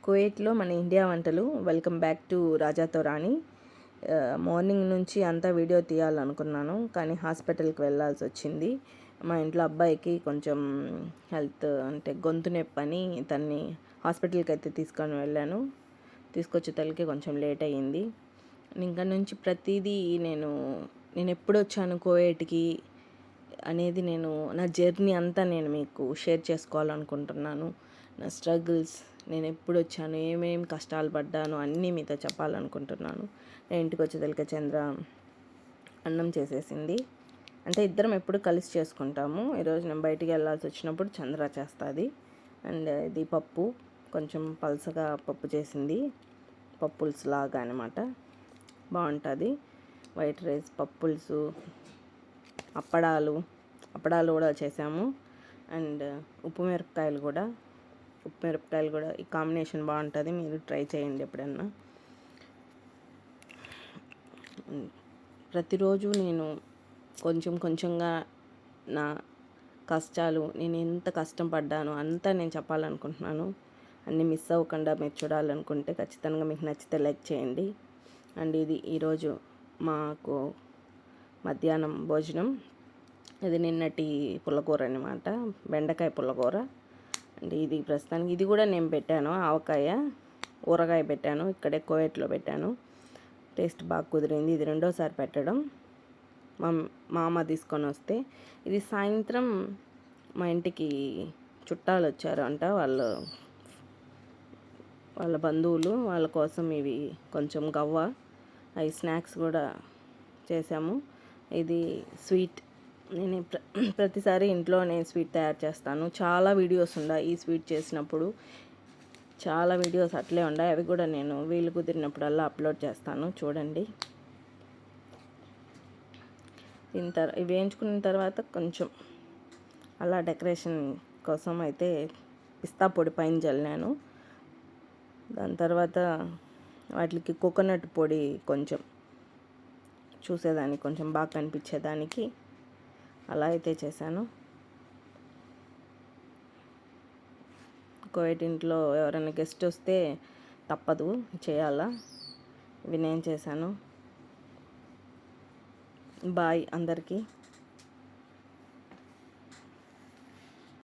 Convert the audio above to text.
కువైట్లో మన ఇండియా వంటలు. వెల్కమ్ బ్యాక్ టు రాజాతో రాణి. మార్నింగ్ నుంచి అంతా వీడియో తీయాలనుకున్నాను, కానీ హాస్పిటల్కి వెళ్ళాల్సి వచ్చింది. మా ఇంట్లో అబ్బాయికి కొంచెం హెల్త్ అంటే గొంతు నొప్పి అని తన్ని హాస్పిటల్కి అయితే తీసుకొని వెళ్ళాను. తీసుకొచ్చే తలకి కొంచెం లేట్ అయ్యింది. ఇంకా నుంచి ప్రతిదీ నేను ఎప్పుడు వచ్చాను కువైట్కి అనేది నా జర్నీ అంతా నేను మీకు షేర్ చేసుకోవాలనుకుంటున్నాను. నా స్ట్రగుల్స్, నేను ఎప్పుడు వచ్చాను, ఏమేమి కష్టాలు పడ్డాను అన్నీ మీతో చెప్పాలనుకుంటున్నాను. నేను ఇంటికి వచ్చేదలికే చంద్ర అన్నం చేసేసింది. అంటే ఇద్దరం ఎప్పుడు కలిసి చేసుకుంటాము. ఈరోజు నేను బయటికి వెళ్ళాల్సి వచ్చినప్పుడు చంద్ర చేస్తుంది. అండ్ ఇది పప్పు, కొంచెం పలసగా పప్పు చేసింది, పప్పుల్స్ లాగా అనమాట. బాగుంటుంది. వైట్ రైస్, పప్పుల్సు, అప్పడాలు కూడా చేసాము. అండ్ ఉప్పు మిరపకాయలు కూడా ఈ కాంబినేషన్ బాగుంటుంది. మీరు ట్రై చేయండి ఎప్పుడన్నా. ప్రతిరోజు నేను కొంచెంగా నా కష్టాలు, నేను ఎంత కష్టం పడ్డాను అంతా నేను చెప్పాలనుకుంటున్నాను. అన్నీ మిస్ అవ్వకుండా మీరు చూడాలనుకుంటే ఖచ్చితంగా మీకు నచ్చితే లైక్ చేయండి. అండ్ ఇది ఈరోజు మాకు మధ్యాహ్నం భోజనం. ఇది నిన్నటి పుల్లకూర అనమాట, బెండకాయ పుల్లకూర. అండ్ ఇది ప్రస్తుతానికి ఇది కూడా నేను పెట్టాను, ఆవకాయ ఊరగాయ పెట్టాను, ఇక్కడే కువైట్లో పెట్టాను. టేస్ట్ బాగా కుదిరింది. ఇది రెండోసారి పెట్టడం. మా అమ్మ తీసుకొని వస్తే, ఇది సాయంత్రం మా ఇంటికి చుట్టాలు వచ్చారు అంట, వాళ్ళ బంధువులు. వాళ్ళ కోసం ఇవి కొంచెం గవ్వ, అవి స్నాక్స్ కూడా చేసాము. ఇది స్వీట్. నేను ప్రతిసారి ఇంట్లోనే స్వీట్ తయారు చేస్తాను. చాలా వీడియోస్ ఉన్నాయి ఈ స్వీట్ చేసినప్పుడు, చాలా వీడియోస్ అట్లే ఉన్నాయి. అవి కూడా నేను వీలు కుదిరినప్పుడల్లా అప్లోడ్ చేస్తాను, చూడండి. ఇవి వేయించుకున్న తర్వాత కొంచెం అలా డెకరేషన్ కోసం అయితే పిస్తా పొడి పైన జల్లాను. దాని తర్వాత వాటికి కోకోనట్ పొడి కొంచెం చూసేదానికి, కొంచెం బాగా కనిపించేదానికి అలా అయితే చేశాను. కువైట్ ఇంట్లో ఎవరైనా గెస్ట్ వస్తే తప్పదు, చేయాలా. ఇవి నేను చేశాను. బాయ్ అందరికీ.